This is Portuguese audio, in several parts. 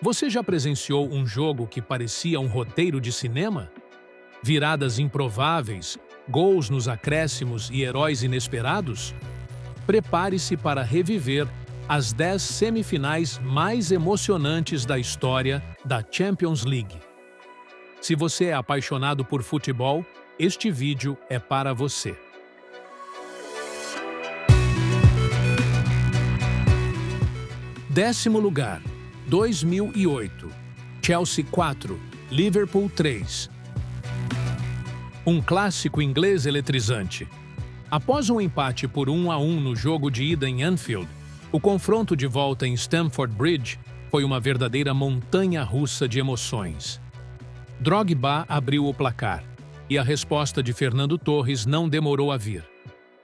Você já presenciou um jogo que parecia um roteiro de cinema? Viradas improváveis, gols nos acréscimos e heróis inesperados? Prepare-se para reviver as 10 semifinais mais emocionantes da história da Champions League. Se você é apaixonado por futebol, este vídeo é para você. Décimo lugar, 2008. Chelsea 4, Liverpool 3. Um clássico inglês eletrizante. Após um empate por 1-1 no jogo de ida em Anfield, o confronto de volta em Stamford Bridge foi uma verdadeira montanha-russa de emoções. Drogba abriu o placar, e a resposta de Fernando Torres não demorou a vir.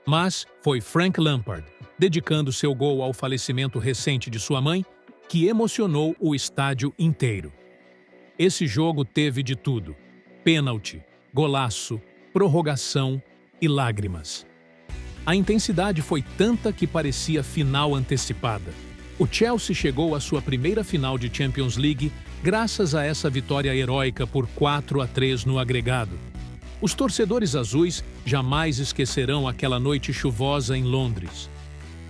Mas foi Frank Lampard, dedicando seu gol ao falecimento recente de sua mãe, que emocionou o estádio inteiro. Esse jogo teve de tudo: pênalti, golaço, prorrogação e lágrimas. A intensidade foi tanta que parecia final antecipada. O Chelsea chegou à sua primeira final de Champions League graças a essa vitória heróica por 4-3 no agregado. Os torcedores azuis jamais esquecerão aquela noite chuvosa em Londres.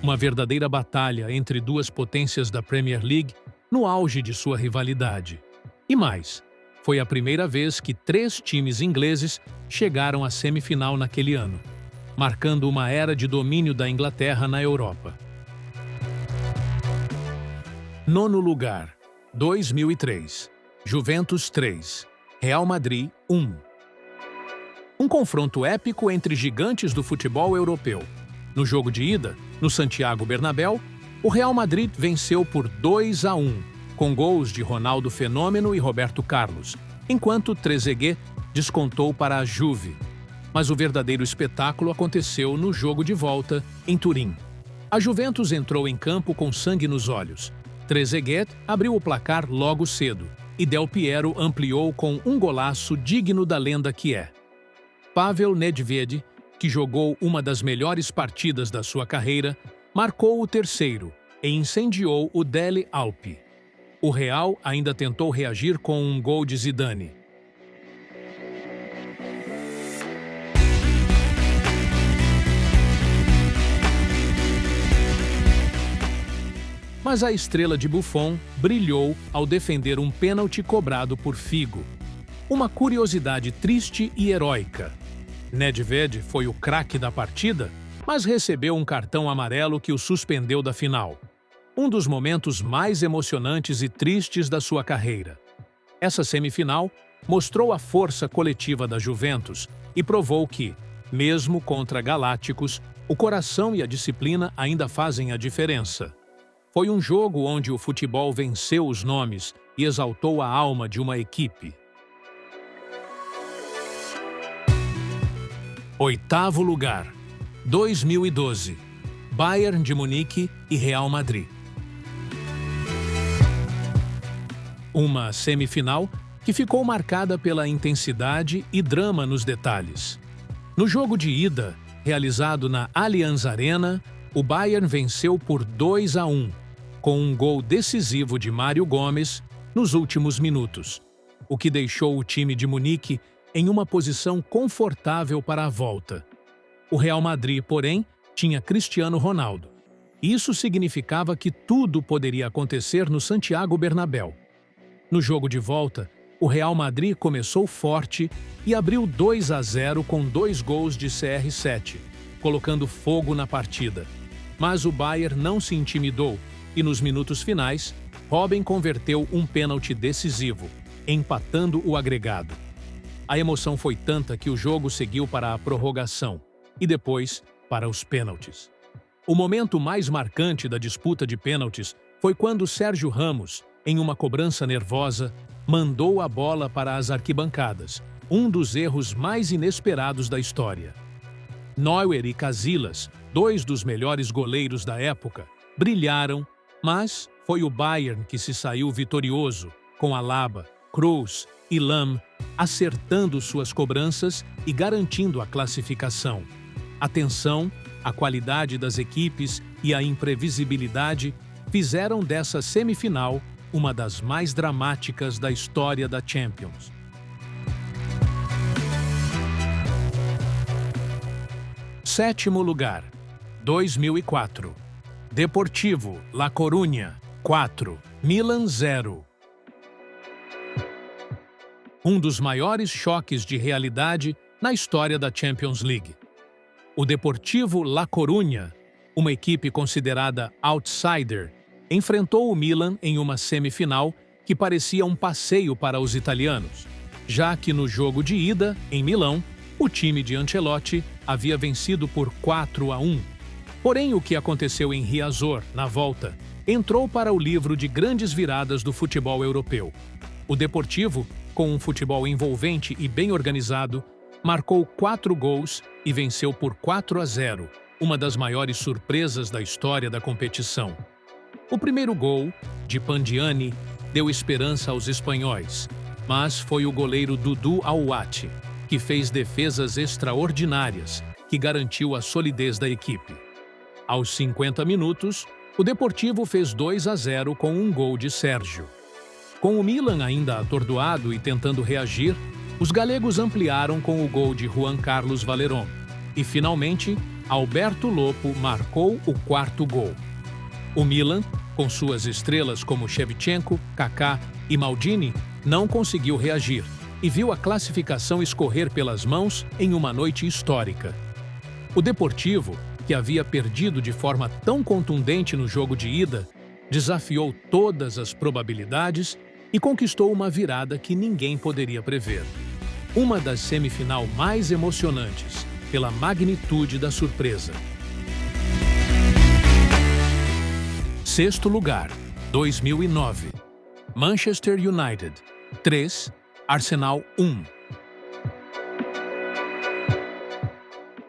Uma verdadeira batalha entre duas potências da Premier League no auge de sua rivalidade. E mais, foi a primeira vez que 3 times ingleses chegaram à semifinal naquele ano, marcando uma era de domínio da Inglaterra na Europa. Nono lugar, 2003. Juventus 3, Real Madrid 1. Um confronto épico entre gigantes do futebol europeu. No jogo de ida, no Santiago Bernabéu, o Real Madrid venceu por 2-1, com gols de Ronaldo Fenômeno e Roberto Carlos, enquanto Trezeguet descontou para a Juve. Mas o verdadeiro espetáculo aconteceu no jogo de volta, em Turim. A Juventus entrou em campo com sangue nos olhos. Trezeguet abriu o placar logo cedo, e Del Piero ampliou com um golaço digno da lenda que é. Pavel Nedved, que jogou uma das melhores partidas da sua carreira, marcou o terceiro e incendiou o Dele Alpi. O Real ainda tentou reagir com um gol de Zidane. Mas a estrela de Buffon brilhou ao defender um pênalti cobrado por Figo. Uma curiosidade triste e heróica. Nedved foi o craque da partida, mas recebeu um cartão amarelo que o suspendeu da final. Um dos momentos mais emocionantes e tristes da sua carreira. Essa semifinal mostrou a força coletiva da Juventus e provou que, mesmo contra galácticos, o coração e a disciplina ainda fazem a diferença. Foi um jogo onde o futebol venceu os nomes e exaltou a alma de uma equipe. Oitavo lugar, 2012. Bayern de Munique e Real Madrid. Uma semifinal que ficou marcada pela intensidade e drama nos detalhes. No jogo de ida, realizado na Allianz Arena, o Bayern venceu por 2-1, com um gol decisivo de Mário Gomes nos últimos minutos, o que deixou o time de Munique em uma posição confortável para a volta. O Real Madrid, porém, tinha Cristiano Ronaldo. Isso significava que tudo poderia acontecer no Santiago Bernabéu. No jogo de volta, o Real Madrid começou forte e abriu 2-0 com 2 gols de CR7, colocando fogo na partida. Mas o Bayern não se intimidou e, nos minutos finais, Robben converteu um pênalti decisivo, empatando o agregado. A emoção foi tanta que o jogo seguiu para a prorrogação e depois para os pênaltis. O momento mais marcante da disputa de pênaltis foi quando Sérgio Ramos, em uma cobrança nervosa, mandou a bola para as arquibancadas, um dos erros mais inesperados da história. Neuer e Casillas, 2 dos melhores goleiros da época, brilharam, mas foi o Bayern que se saiu vitorioso, com Alaba, Kroos e Lahm acertando suas cobranças e garantindo a classificação. A tensão, a qualidade das equipes e a imprevisibilidade fizeram dessa semifinal uma das mais dramáticas da história da Champions. Sétimo lugar, 2004. Deportivo La Coruña, 4, Milan 0. Um dos maiores choques de realidade na história da Champions League. O Deportivo La Coruña, uma equipe considerada outsider, enfrentou o Milan em uma semifinal que parecia um passeio para os italianos, já que no jogo de ida, em Milão, o time de Ancelotti havia vencido por 4-1. Porém, o que aconteceu em Riazor, na volta, entrou para o livro de grandes viradas do futebol europeu. O Deportivo, com um futebol envolvente e bem organizado, marcou 4 gols e venceu por 4-0, uma das maiores surpresas da história da competição. O primeiro gol, de Pandiani, deu esperança aos espanhóis, mas foi o goleiro Dudu Aouati, que fez defesas extraordinárias, que garantiu a solidez da equipe. Aos 50 minutos, o Deportivo fez 2-0 com um gol de Sérgio. Com o Milan ainda atordoado e tentando reagir, os galegos ampliaram com o gol de Juan Carlos Valerón. E, finalmente, Alberto Lopo marcou o 4º gol. O Milan, com suas estrelas como Shevchenko, Kaká e Maldini, não conseguiu reagir e viu a classificação escorrer pelas mãos em uma noite histórica. O Deportivo, que havia perdido de forma tão contundente no jogo de ida, desafiou todas as probabilidades e conquistou uma virada que ninguém poderia prever. Uma das semifinais mais emocionantes, pela magnitude da surpresa. Sexto lugar, 2009. Manchester United, 3, Arsenal 1.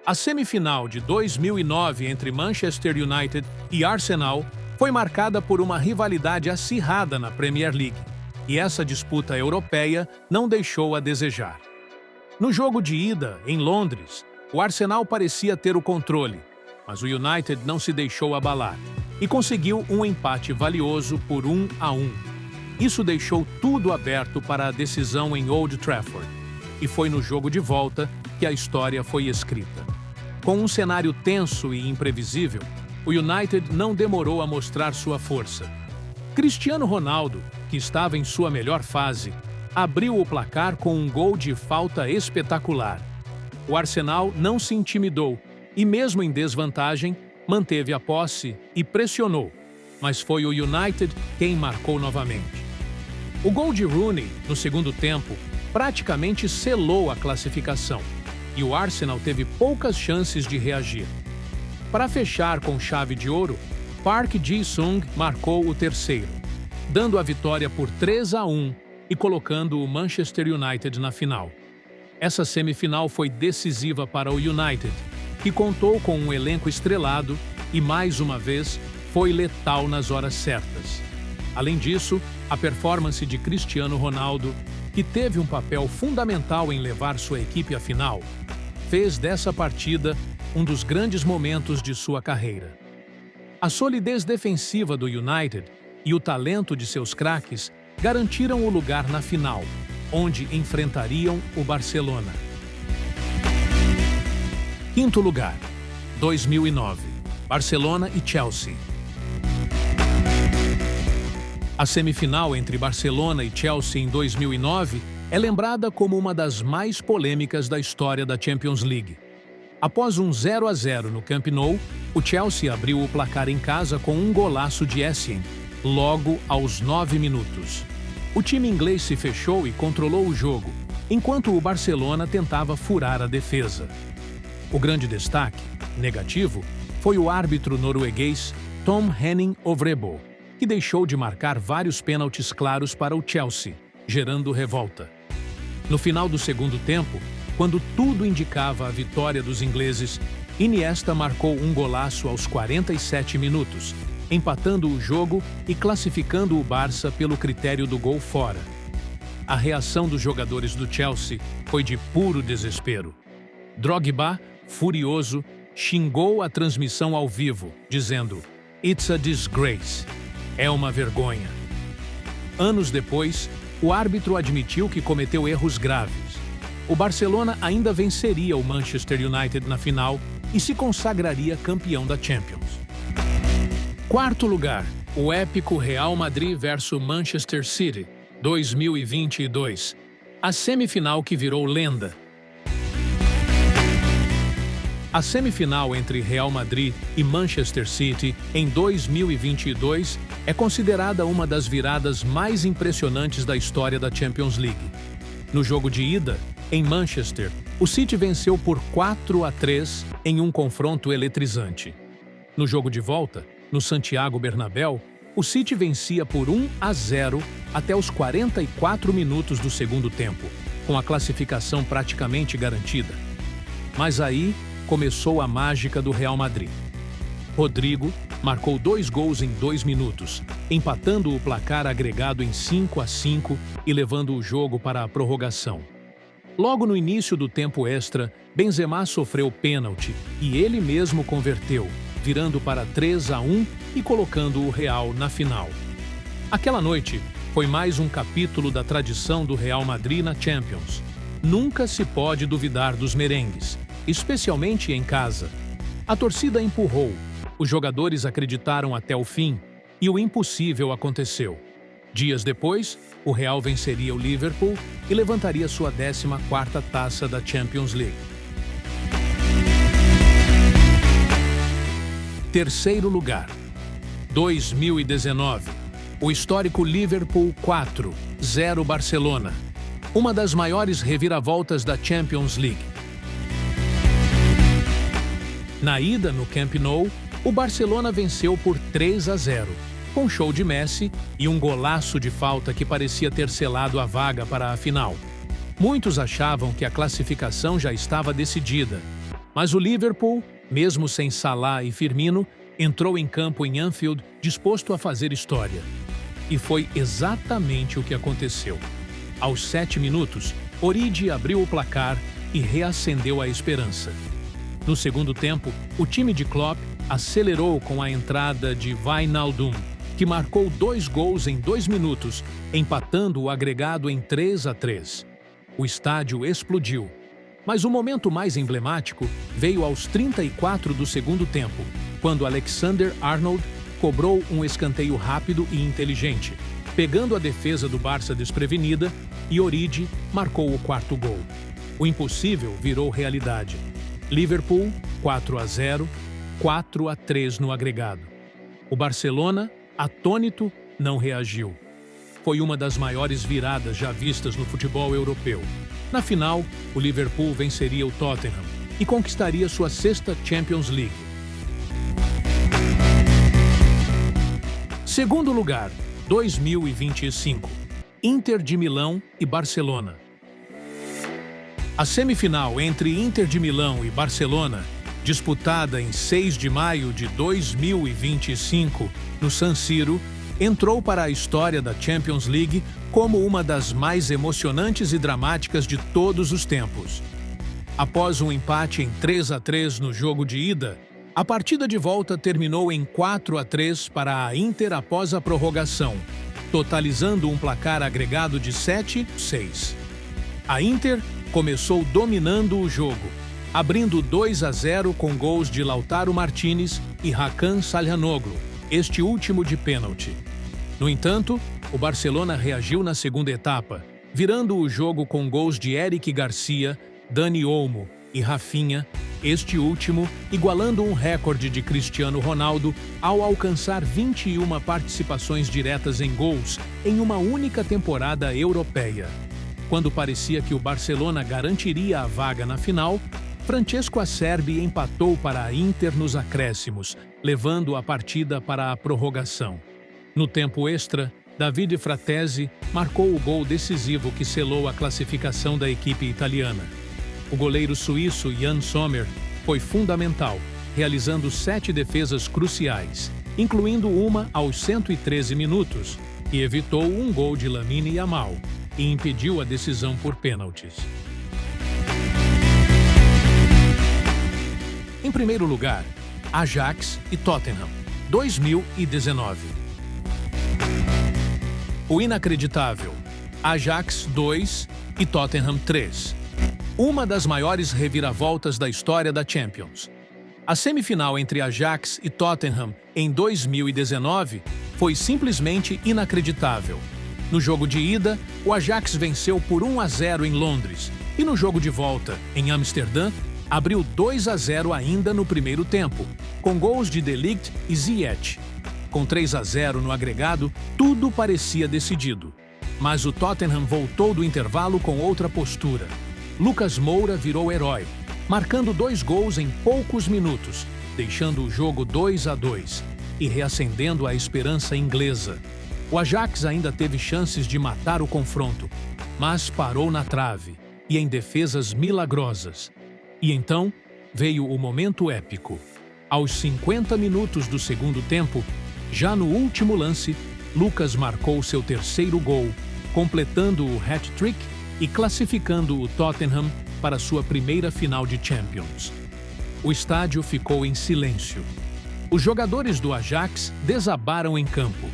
A semifinal de 2009 entre Manchester United e Arsenal foi marcada por uma rivalidade acirrada na Premier League, e essa disputa europeia não deixou a desejar. No jogo de ida, em Londres, o Arsenal parecia ter o controle, mas o United não se deixou abalar e conseguiu um empate valioso por 1-1. Isso deixou tudo aberto para a decisão em Old Trafford, e foi no jogo de volta que a história foi escrita. Com um cenário tenso e imprevisível, o United não demorou a mostrar sua força. Cristiano Ronaldo, que estava em sua melhor fase, abriu o placar com um gol de falta espetacular. O Arsenal não se intimidou e, mesmo em desvantagem, manteve a posse e pressionou, mas foi o United quem marcou novamente. O gol de Rooney, no segundo tempo, praticamente selou a classificação, e o Arsenal teve poucas chances de reagir. Para fechar com chave de ouro, Park Ji-sung marcou o terceiro, dando a vitória por 3-1 e colocando o Manchester United na final. Essa semifinal foi decisiva para o United, que contou com um elenco estrelado e, mais uma vez, foi letal nas horas certas. Além disso, a performance de Cristiano Ronaldo, que teve um papel fundamental em levar sua equipe à final, fez dessa partida um dos grandes momentos de sua carreira. A solidez defensiva do United e o talento de seus craques garantiram o lugar na final, onde enfrentariam o Barcelona. Quinto lugar, 2009, Barcelona e Chelsea. A semifinal entre Barcelona e Chelsea em 2009 é lembrada como uma das mais polêmicas da história da Champions League. Após um 0-0 no Camp Nou, o Chelsea abriu o placar em casa com um golaço de Essien, logo aos 9 minutos. O time inglês se fechou e controlou o jogo, enquanto o Barcelona tentava furar a defesa. O grande destaque, negativo, foi o árbitro norueguês Tom Henning Ovrebo, que deixou de marcar vários pênaltis claros para o Chelsea, gerando revolta. No final do segundo tempo, quando tudo indicava a vitória dos ingleses, Iniesta marcou um golaço aos 47 minutos, empatando o jogo e classificando o Barça pelo critério do gol fora. A reação dos jogadores do Chelsea foi de puro desespero. Drogba, furioso, xingou a transmissão ao vivo, dizendo: "It's a disgrace." É uma vergonha. Anos depois, o árbitro admitiu que cometeu erros graves. O Barcelona ainda venceria o Manchester United na final e se consagraria campeão da Champions. Quarto lugar, o épico Real Madrid versus Manchester City, 2022. A semifinal que virou lenda. A semifinal entre Real Madrid e Manchester City em 2022 é considerada uma das viradas mais impressionantes da história da Champions League. No jogo de ida, em Manchester, o City venceu por 4-3 em um confronto eletrizante. No jogo de volta, no Santiago Bernabéu, o City vencia por 1-0 até os 44 minutos do segundo tempo, com a classificação praticamente garantida. Mas aí começou a mágica do Real Madrid. Rodrigo marcou 2 gols em 2 minutos, empatando o placar agregado em 5-5 e levando o jogo para a prorrogação. Logo no início do tempo extra, Benzema sofreu pênalti e ele mesmo converteu, virando para 3-1 e colocando o Real na final. Aquela noite foi mais um capítulo da tradição do Real Madrid na Champions. Nunca se pode duvidar dos merengues, especialmente em casa. A torcida empurrou, os jogadores acreditaram até o fim e o impossível aconteceu. Dias depois, o Real venceria o Liverpool e levantaria sua 14ª taça da Champions League. Terceiro lugar, 2019. O histórico Liverpool 4-0 Barcelona. Uma das maiores reviravoltas da Champions League. Na ida no Camp Nou, o Barcelona venceu por 3-0, com show de Messi e um golaço de falta que parecia ter selado a vaga para a final. Muitos achavam que a classificação já estava decidida, mas o Liverpool, mesmo sem Salah e Firmino, entrou em campo em Anfield disposto a fazer história. E foi exatamente o que aconteceu. Aos 7 minutos, Origi abriu o placar e reacendeu a esperança. No segundo tempo, o time de Klopp acelerou com a entrada de Wijnaldum, que marcou 2 gols em 2 minutos, empatando o agregado em 3-3. O estádio explodiu. Mas o momento mais emblemático veio aos 34 do segundo tempo, quando Alexander-Arnold cobrou um escanteio rápido e inteligente, pegando a defesa do Barça desprevenida, e Origi marcou o 4º gol. O impossível virou realidade. Liverpool 4-0, 4-3 no agregado. O Barcelona, atônito, não reagiu. Foi uma das maiores viradas já vistas no futebol europeu. Na final, o Liverpool venceria o Tottenham e conquistaria sua 6ª Champions League. Segundo lugar, 2025. Inter de Milão e Barcelona. A semifinal entre Inter de Milão e Barcelona, disputada em 6 de maio de 2025 no San Siro, entrou para a história da Champions League como uma das mais emocionantes e dramáticas de todos os tempos. Após um empate em 3-3 no jogo de ida, a partida de volta terminou em 4-3 para a Inter após a prorrogação, totalizando um placar agregado de 7-6. A Inter começou dominando o jogo, abrindo 2-0 com gols de Lautaro Martínez e Hakan Çalhanoğlu, este último de pênalti. No entanto, o Barcelona reagiu na segunda etapa, virando o jogo com gols de Eric Garcia, Dani Olmo e Rafinha, este último igualando um recorde de Cristiano Ronaldo ao alcançar 21 participações diretas em gols em uma única temporada europeia. Quando parecia que o Barcelona garantiria a vaga na final, Francesco Acerbi empatou para a Inter nos acréscimos, levando a partida para a prorrogação. No tempo extra, Davide Fratesi marcou o gol decisivo que selou a classificação da equipe italiana. O goleiro suíço Jan Sommer foi fundamental, realizando 7 defesas cruciais, incluindo uma aos 113 minutos, e evitou um gol de Lamine Yamal, e impediu a decisão por pênaltis. Em primeiro lugar, Ajax e Tottenham, 2019. O inacreditável: Ajax 2 e Tottenham 3. Uma das maiores reviravoltas da história da Champions. A semifinal entre Ajax e Tottenham em 2019 foi simplesmente inacreditável. No jogo de ida, o Ajax venceu por 1-0 em Londres e no jogo de volta, em Amsterdã, abriu 2-0 ainda no primeiro tempo, com gols de De Ligt e Ziyech. Com 3-0 no agregado, tudo parecia decidido. Mas o Tottenham voltou do intervalo com outra postura. Lucas Moura virou herói, marcando 2 gols em poucos minutos, deixando o jogo 2-2 e reacendendo a esperança inglesa. O Ajax ainda teve chances de matar o confronto, mas parou na trave e em defesas milagrosas. E então veio o momento épico. Aos 50 minutos do segundo tempo, já no último lance, Lucas marcou seu terceiro gol, completando o hat-trick e classificando o Tottenham para sua primeira final de Champions. O estádio ficou em silêncio. Os jogadores do Ajax desabaram em campo.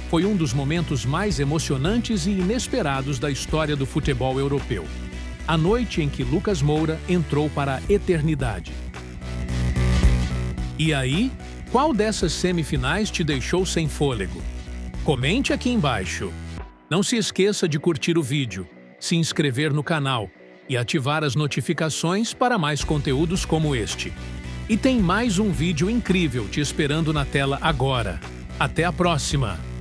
Foi um dos momentos mais emocionantes e inesperados da história do futebol europeu. A noite em que Lucas Moura entrou para a eternidade. E aí, qual dessas semifinais te deixou sem fôlego? Comente aqui embaixo. Não se esqueça de curtir o vídeo, se inscrever no canal e ativar as notificações para mais conteúdos como este. E tem mais um vídeo incrível te esperando na tela agora. Até a próxima!